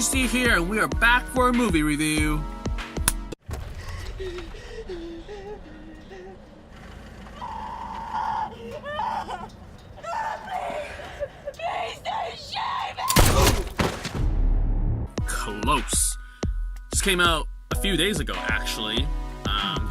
GC here, and we are back for a movie review. Close. This came out a few days ago, actually.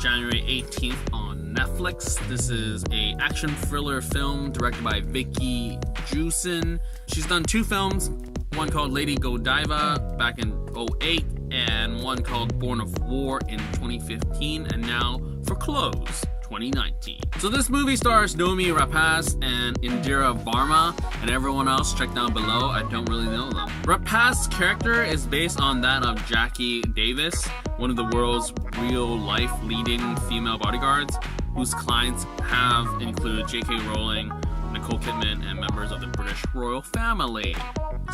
January 18th on Netflix. This is a action thriller film directed by Vicky Jewson. She's done 2 films, one called Lady Godiva back in 2008 and one called Born of War in 2015, and now for Close 2019. So this movie stars Noomi Rapace and Indira Varma, and everyone else check down below. I don't really know them. Rapace's character is based on that of Jackie Davis, one of the world's real-life leading female bodyguards, whose clients have included J.K. Rowling, Nicole Kidman, and members of the British royal family.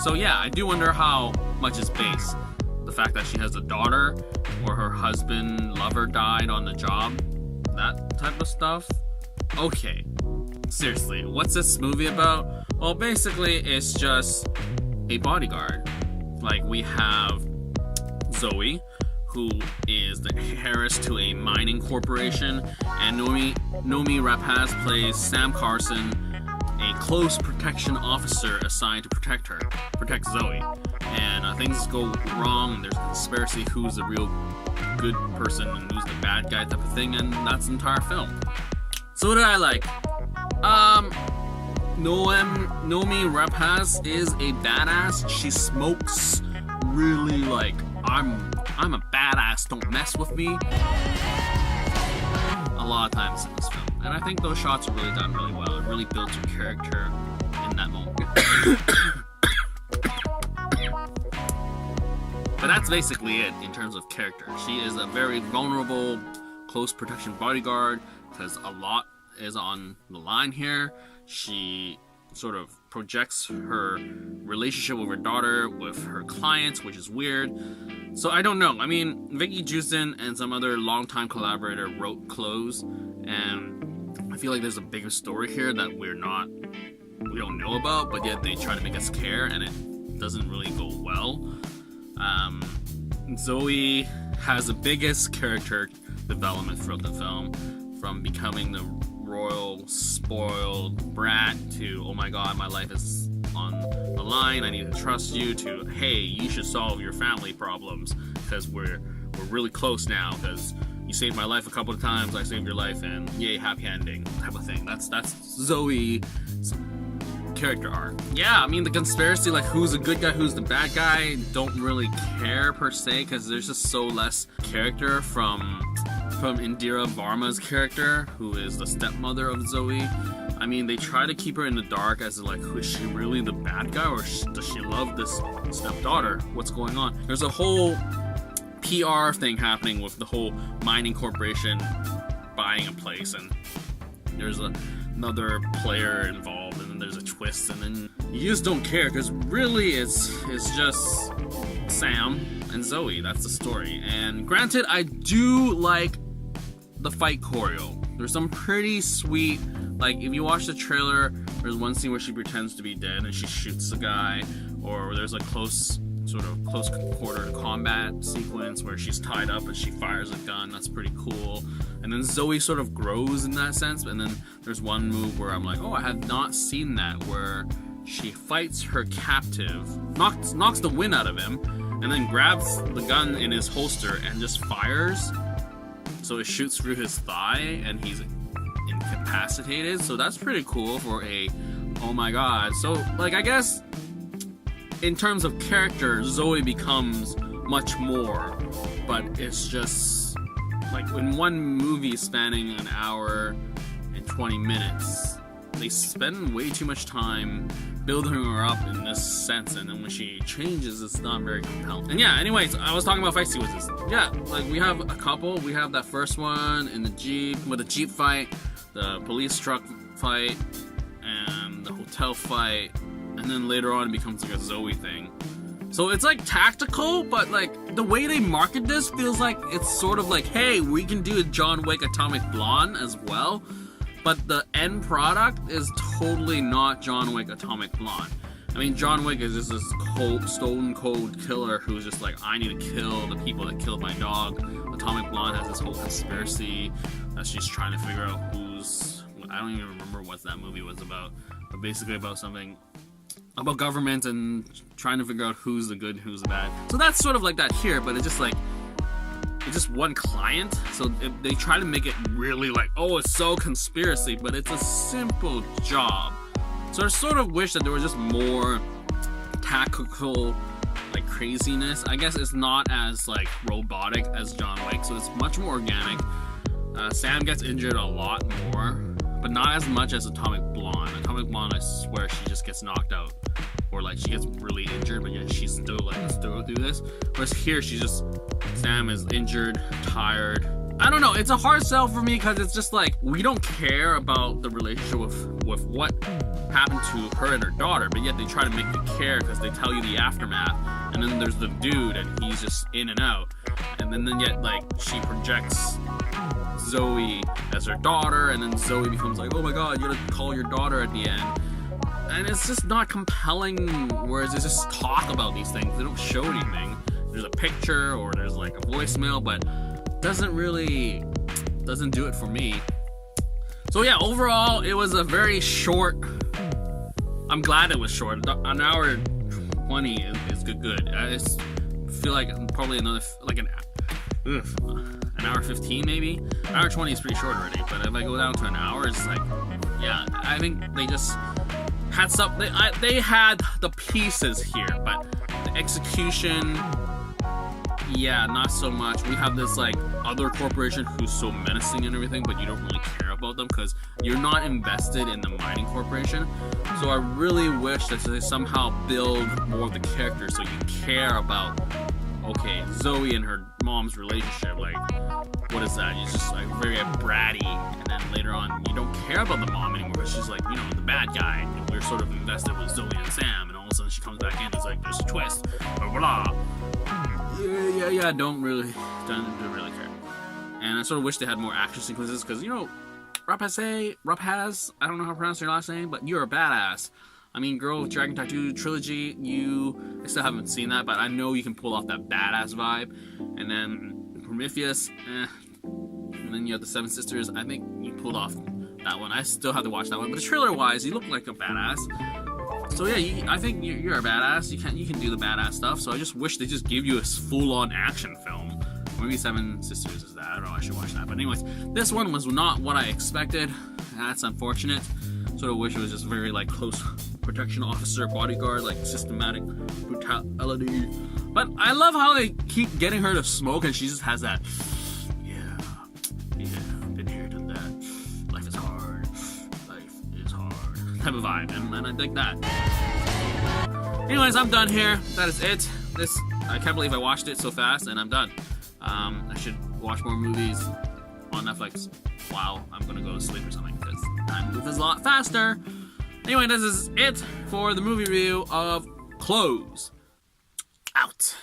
So yeah, I do wonder how much is based. The fact that she has a daughter, or her husband, lover died on the job, that type of stuff. Okay, seriously, what's this movie about? Well, basically, it's just a bodyguard. Like, we have Zoe, who is the heiress to a mining corporation, and Noomi Rapace plays Sam Carson, a close protection officer assigned to protect Zoe. And things go wrong, and there's a conspiracy who's the real good person and who's the bad guy type of thing, and that's the entire film. So what did I like? Noomi Rapace is a badass. She smokes really like, I'm a badass, don't mess with me, a lot of times in this film. And I think those shots are really done really well. It really builds her character in that moment. But that's basically it in terms of character. She is a very vulnerable, close protection bodyguard because a lot is on the line here. She sort of projects her relationship with her daughter with her clients, which is weird. So I don't know. I mean, Vicky Jewson and some other longtime collaborator wrote Close, and I feel like there's a bigger story here that we don't know about, but yet they try to make us care, and it doesn't really go well. Zoe has the biggest character development throughout the film, from becoming the royal spoiled brat to, oh my god, my life is on the line, I need to trust you, to, hey, you should solve your family problems because we're really close now because you saved my life a couple of times, I saved your life, and yay, happy ending type of thing. That's Zoe's character arc. Yeah, I mean, the conspiracy, like who's the good guy, who's the bad guy, don't really care per se, because there's just so less character from Indira Varma's character, who is the stepmother of Zoe. I mean, they try to keep her in the dark as like, is she really the bad guy, or does she love this stepdaughter? What's going on? There's a whole PR thing happening with the whole mining corporation buying a place, and there's another player involved, and then there's a twist, and then you just don't care, because really it's just Sam and Zoe. That's the story. And granted, I do like the fight choreo. There's some pretty sweet, like if you watch the trailer, there's one scene where she pretends to be dead and she shoots the guy, or there's a close quarter combat sequence where she's tied up and she fires a gun. That's pretty cool. And then Zoe sort of grows in that sense. And then there's one move where I'm like, oh, I have not seen that, where she fights her captive, knocks the wind out of him, and then grabs the gun in his holster and just fires. So it shoots through his thigh and he's incapacitated. So that's pretty cool for a, oh my god. So like, I guess in terms of character, Zoe becomes much more, but it's just like in one movie spanning an hour and 20 minutes, they spend way too much time building her up in this sense, and then when she changes, it's not very compelling. And yeah, anyways, I was talking about fight sequences. Yeah, like we have a couple. We have that first one in the Jeep, with the Jeep fight, the police truck fight, and the hotel fight, and then later on it becomes like a Zoe thing. So it's like tactical, but like the way they market this feels like it's sort of like, hey, we can do a John Wick Atomic Blonde as well. But the end product is totally not John Wick Atomic Blonde. I mean, John Wick is just this cold, stone cold killer who's just like, I need to kill the people that killed my dog. Atomic Blonde has this whole conspiracy that she's trying to figure out who's... I don't even remember what that movie was about, but basically about something about government and trying to figure out who's the good and who's the bad. So that's sort of like that here, but it's just like, it's just one client, so they try to make it really like, oh, it's so conspiracy, but it's a simple job. So I sort of wish that there was just more tactical like craziness. I guess it's not as like robotic as John Wick, so it's much more organic. Sam gets injured a lot more, but not as much as Atomic Blonde. Atomic Blonde, I swear, she just gets knocked out, or like she gets really injured, but yet she's still like, let's go through this. Whereas here, Sam is injured, tired. I don't know, it's a hard sell for me because it's just like, we don't care about the relationship with what happened to her and her daughter, but yet they try to make you care because they tell you the aftermath. And then there's the dude and he's just in and out. And then yet like she projects Zoe as her daughter, and then Zoe becomes like, oh my god, you're gonna call your daughter at the end. And it's just not compelling, whereas they just talk about these things. They don't show anything. There's a picture or there's like a voicemail, but doesn't do it for me. So yeah, overall it was a very short, I'm glad it was short. An hour 20 is good. I just feel like probably another like an hour 15 maybe. An hour 20 is pretty short already, but if I go down to an hour, it's like, yeah, I think they just had some, they had the pieces here, but the execution, yeah, not so much. We have this like other corporation who's so menacing and everything, but you don't really care about them because you're not invested in the mining corporation. So I really wish that they somehow build more of the characters so you care about, okay, Zoe and her mom's relationship, like, what is that? It's just like very bratty, and then later on you don't care about the mom anymore because she's like, you know, the bad guy, and we're sort of invested with Zoe and Sam, and all of a sudden she comes back in, it's like, there's a twist, blah blah blah. Yeah, don't really care. And I sort of wish they had more action sequences, because, you know, Rapace, I don't know how to pronounce your last name, but you're a badass. I mean, Girl with Dragon Tattoo trilogy, I still haven't seen that, but I know you can pull off that badass vibe. And then Prometheus, and then you have the Seven Sisters, I think you pulled off that one. I still have to watch that one, but trailer-wise, you look like a badass. So yeah, I think you're a badass. You can do the badass stuff. So I just wish they just give you a full-on action film. Maybe Seven Sisters is that. I don't know. I should watch that. But anyways, this one was not what I expected. That's unfortunate. Sort of wish it was just very like close protection officer, bodyguard, like systematic brutality. But I love how they keep getting her to smoke, and she just has that. Yeah, been here, done that. Life is hard. Type of vibe, and I dig that. Anyways, I'm done here. That is it. I can't believe I watched it so fast, and I'm done. I should watch more movies on Netflix while I'm gonna go to sleep or something, because time moves a lot faster. Anyway, this is it for the movie review of Close. Out.